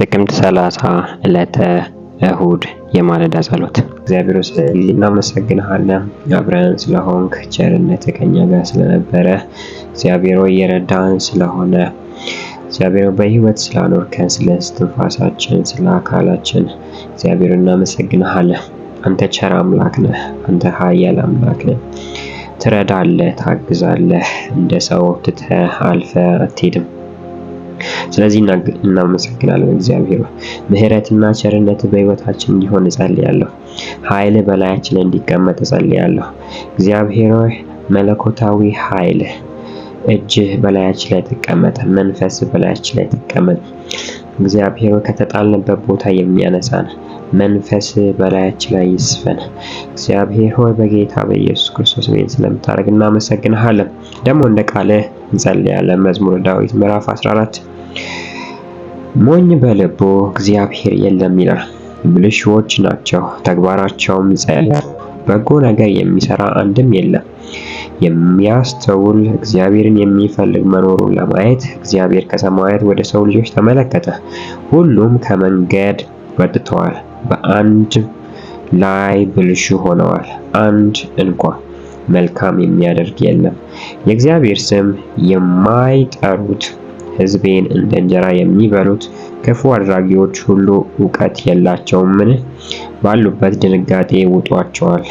ጥቅምት 30 ዕለተ እሁድ የማለዳ ጸሎት። እግዚአብሔር ስለዚህ እናመሰግንሃለን። አብረን ስለሆንክ ቸርነት ከኛ ጋር ስለነበረ እግዚአብሔር እየረዳን ስለሆነ እግዚአብሔር በህይወት ስላኖርከን ስለ እስትንፋሳችን ስለ አካላችን እግዚአብሔር እናመሰግንሃለን። አንተ ቸር አምላክ ነህ። አንተ ኃያል አምላክ ነህ። ትረዳለህ፣ ታግዛለህ። እንደ ሰው ትተህ አልፈህ አትሄድም። ስለዚህ እናመሰግናለን እግዚአብሔር። ምህረትና ቸርነት በህይወታችን እንዲሆን እጸልያለሁ። ኃይል በላያችን እንዲቀመጥ እጸልያለሁ። እግዚአብሔር ሆይ መለኮታዊ ኃይል እጅህ በላያችን ላይ ተቀመጠ። መንፈስ በላያችን ላይ ተቀመጠ። እግዚአብሔር ከተጣልንበት ቦታ የሚያነሳን መንፈስ በላያችን ላይ ይስፈን። እግዚአብሔር ሆይ በጌታ በኢየሱስ ክርስቶስ ስም ስለምታደርግ እናመሰግንሃለን። ደግሞ እንደ ቃልህ እንጸልያለን። መዝሙረ ዳዊት ምዕራፍ 14 ሞኝ በልቡ እግዚአብሔር የለም ይላል። ብልሹዎች ናቸው፣ ተግባራቸውም ጸያፍ፣ በጎ ነገር የሚሰራ አንድም የለም። የሚያስተውል እግዚአብሔርን የሚፈልግ መኖሩን ለማየት እግዚአብሔር ከሰማያት ወደ ሰው ልጆች ተመለከተ። ሁሉም ከመንገድ ወጥተዋል፣ በአንድ ላይ ብልሹ ሆነዋል። አንድ እንኳ መልካም የሚያደርግ የለም። የእግዚአብሔር ስም የማይጠሩት ሕዝቤን እንደ እንጀራ የሚበሉት ክፉ አድራጊዎች ሁሉ ዕውቀት የላቸውምን? ባሉበት ድንጋጤ ውጧቸዋል።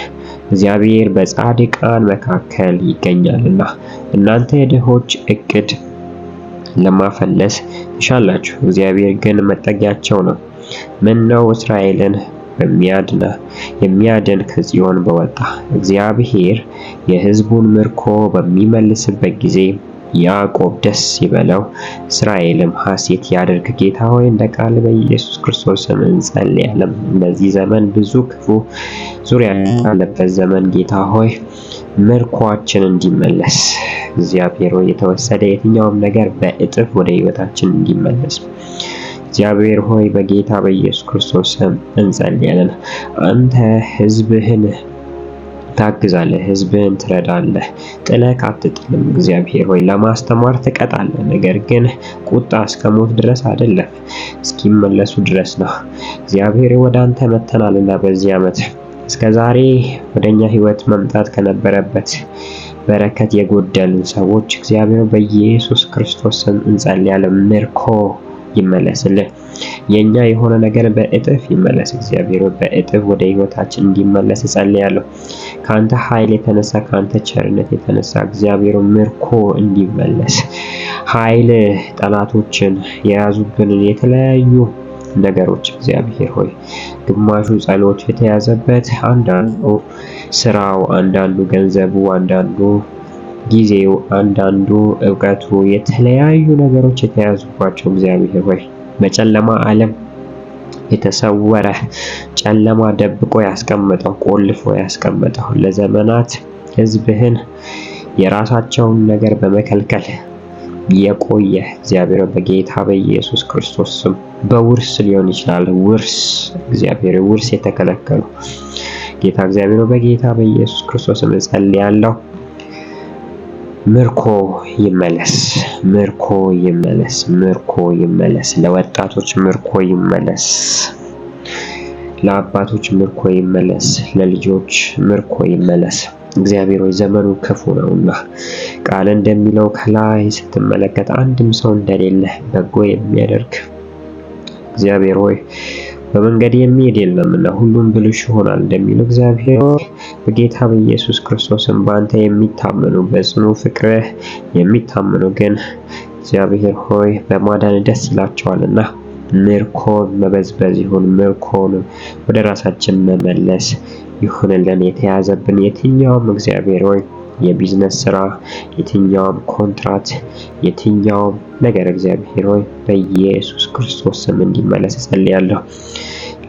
እግዚአብሔር በጻድቃን መካከል ይገኛልና። እናንተ የድሆች ዕቅድ ለማፈለስ ትሻላችሁ፣ እግዚአብሔር ግን መጠጊያቸው ነው። ምነው እስራኤልን የሚያድን ከጽዮን በወጣ። እግዚአብሔር የሕዝቡን ምርኮ በሚመልስበት ጊዜ ያዕቆብ ደስ ይበለው፣ እስራኤልም ሐሴት ያድርግ። ጌታ ሆይ እንደ ቃል በኢየሱስ ክርስቶስ ስም እንጸልያለን። በዚህ ዘመን ብዙ ክፉ ዙሪያ ያለበት ዘመን ጌታ ሆይ ምርኳችን እንዲመለስ እግዚአብሔር ሆይ የተወሰደ የትኛውም ነገር በእጥፍ ወደ ሕይወታችን እንዲመለስ እግዚአብሔር ሆይ በጌታ በኢየሱስ ክርስቶስ ስም እንጸልያለን። አንተ ሕዝብህን ታግዛለህ፣ ሕዝብህን ትረዳለህ፣ ጥለህ አትጥልም። እግዚአብሔር ሆይ ለማስተማር ትቀጣለህ፣ ነገር ግን ቁጣ እስከ ሞት ድረስ አይደለም፣ እስኪመለሱ ድረስ ነው። እግዚአብሔር ወደ አንተ መተናልና በዚህ ዓመት እስከ ዛሬ ወደኛ ህይወት መምጣት ከነበረበት በረከት የጎደልን ሰዎች እግዚአብሔር በኢየሱስ ክርስቶስ ስም እንጸልያለን። ምርኮ ይመለስልህ። የኛ የሆነ ነገር በእጥፍ ይመለስ። እግዚአብሔር በእጥፍ ወደ ህይወታችን እንዲመለስ እጸልያለሁ። ካንተ ኃይል የተነሳ ካንተ ቸርነት የተነሳ እግዚአብሔር ምርኮ እንዲመለስ ኃይል ጠላቶችን የያዙብንን የተለያዩ ነገሮች እግዚአብሔር ሆይ ግማሹ ጸሎት የተያዘበት፣ አንዳንዱ ስራው፣ አንዳንዱ ገንዘቡ፣ አንዳንዱ ጊዜው፣ አንዳንዱ ዕውቀቱ የተለያዩ ነገሮች የተያዙባቸው እግዚአብሔር ሆይ በጨለማ ዓለም የተሰወረ ጨለማ ደብቆ ያስቀመጠው ቆልፎ ያስቀመጠው ለዘመናት ሕዝብህን የራሳቸውን ነገር በመከልከል የቆየ እግዚአብሔር በጌታ በኢየሱስ ክርስቶስ ስም በውርስ ሊሆን ይችላል። ውርስ እግዚአብሔር ውርስ የተከለከሉ ጌታ እግዚአብሔር በጌታ በኢየሱስ ክርስቶስ ስም ጸልያለሁ። ምርኮ ይመለስ፣ ምርኮ ይመለስ፣ ምርኮ ይመለስ። ለወጣቶች ምርኮ ይመለስ፣ ለአባቶች ምርኮ ይመለስ፣ ለልጆች ምርኮ ይመለስ። እግዚአብሔር ሆይ ዘመኑ ክፉ ነውና ቃል እንደሚለው ከላይ ስትመለከት አንድም ሰው እንደሌለ በጎ የሚያደርግ እግዚአብሔር ሆይ በመንገድ የሚሄድ የለምና ሁሉም ብልሹ ይሆናል እንደሚለው እግዚአብሔር በጌታ በኢየሱስ ክርስቶስም በአንተ የሚታመኑ በጽኑ ፍቅርህ የሚታመኑ ግን እግዚአብሔር ሆይ በማዳን ደስ ይላቸዋልና ምርኮን መበዝበዝ ይሁን፣ ምርኮን ወደ ራሳችን መመለስ ይሁንልን። የተያዘብን የትኛውም እግዚአብሔር ሆይ የቢዝነስ ስራ፣ የትኛውም ኮንትራት፣ የትኛውም ነገር እግዚአብሔር ሆይ በኢየሱስ ክርስቶስ ስም እንዲመለስ እጸልያለሁ።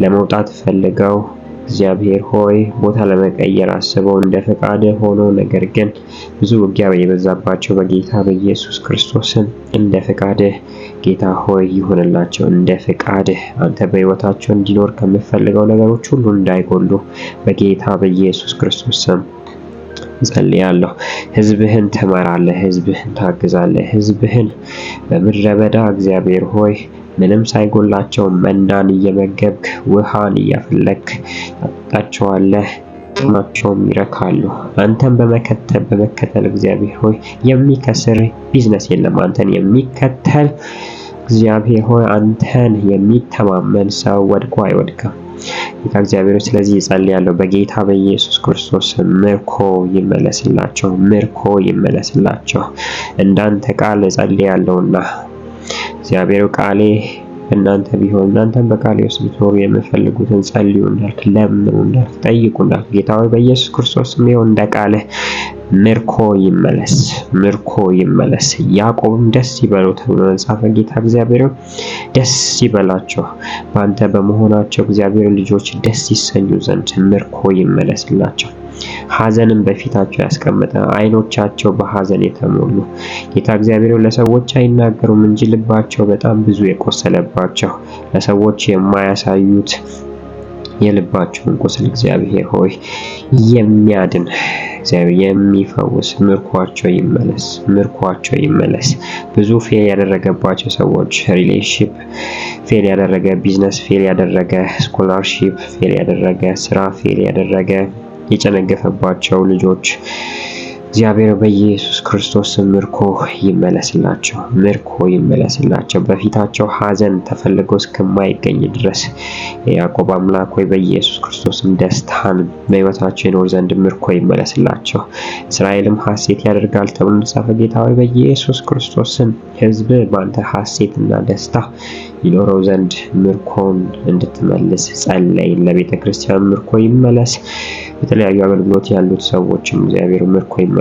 ለመውጣት ፈልገው እግዚአብሔር ሆይ ቦታ ለመቀየር አስበው እንደ ፈቃድ ሆኖ ነገር ግን ብዙ ውጊያ የበዛባቸው በጌታ በኢየሱስ ክርስቶስ ስም እንደ ፈቃድህ ጌታ ሆይ ይሁንላቸው። እንደ ፈቃድህ አንተ በሕይወታቸው እንዲኖር ከምፈልገው ነገሮች ሁሉ እንዳይጎሉ በጌታ በኢየሱስ ክርስቶስ ስም ጸልያለሁ። ሕዝብህን ትመራለህ፣ ሕዝብህን ታግዛለህ፣ ሕዝብህን በምድረ በዳ እግዚአብሔር ሆይ ምንም ሳይጎላቸው መናን እየመገብክ ውሃን እያፈለክ ታጠጣቸዋለህ፣ ጥማቸውም ይረካሉ። አንተን በመከተል እግዚአብሔር ሆይ የሚከስር ቢዝነስ የለም። አንተን የሚከተል እግዚአብሔር ሆይ አንተን የሚተማመን ሰው ወድቆ አይወድቅም። ጌታ እግዚአብሔር ስለዚህ እጸልያለሁ በጌታ በኢየሱስ ክርስቶስ ምርኮ ይመለስላቸው፣ ምርኮ ይመለስላቸው። እንዳንተ ቃል እጸልያለሁና እግዚአብሔር ቃሌ እናንተ ቢሆን እናንተም በቃሌ ውስጥ ብትኖሩ የምትፈልጉትን ጸልዩ እንዳልክ፣ ለምኑ እንዳልክ፣ ጠይቁ እንዳልክ ጌታ ሆይ በኢየሱስ ክርስቶስ ይሁን እንደ ቃልህ ምርኮ ይመለስ፣ ምርኮ ይመለስ። ያዕቆብም ደስ ይበለው ተብሎ ተጻፈ። ጌታ እግዚአብሔር ደስ ይበላቸው በአንተ በመሆናቸው እግዚአብሔር ልጆች ደስ ይሰኙ ዘንድ ምርኮ ይመለስላቸው። ሐዘንን በፊታቸው ያስቀመጠ አይኖቻቸው በሐዘን የተሞሉ ጌታ እግዚአብሔር ለሰዎች አይናገሩም እንጂ ልባቸው በጣም ብዙ የቆሰለባቸው ለሰዎች የማያሳዩት የልባቸውን ቁስል እግዚአብሔር ሆይ የሚያድን እግዚአብሔር የሚፈውስ ምርኳቸው ይመለስ፣ ምርኳቸው ይመለስ። ብዙ ፌል ያደረገባቸው ሰዎች ሪሌሽንሺፕ ፌል ያደረገ፣ ቢዝነስ ፌል ያደረገ፣ ስኮላርሺፕ ፌል ያደረገ፣ ስራ ፌል ያደረገ የጨነገፈባቸው ልጆች እግዚአብሔር በኢየሱስ ክርስቶስ ምርኮ ይመለስላቸው፣ ምርኮ ይመለስላቸው። በፊታቸው ሐዘን ተፈልጎ እስከማይገኝ ድረስ የያዕቆብ አምላክ ሆይ በኢየሱስ ክርስቶስም ደስታን በሕይወታቸው ይኖር ዘንድ ምርኮ ይመለስላቸው። እስራኤልም ሐሴት ያደርጋል ተብሎ እንደተጻፈ ጌታ ሆይ በኢየሱስ ክርስቶስም ሕዝብ በአንተ ሐሴትና ደስታ ይኖረው ዘንድ ምርኮን እንድትመልስ ጸለይን። ለቤተ ክርስቲያን ምርኮ ይመለስ። የተለያዩ አገልግሎት ያሉት ሰዎችም እግዚአብሔር ምርኮ ይመለስላቸው።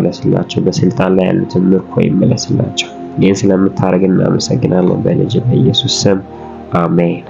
በስልጣን ላይ ያሉትን ምርኮ ይመለስላቸው። ይህን ስለምታደርግ እናመሰግናለን። በልጅ በኢየሱስ ስም አሜን።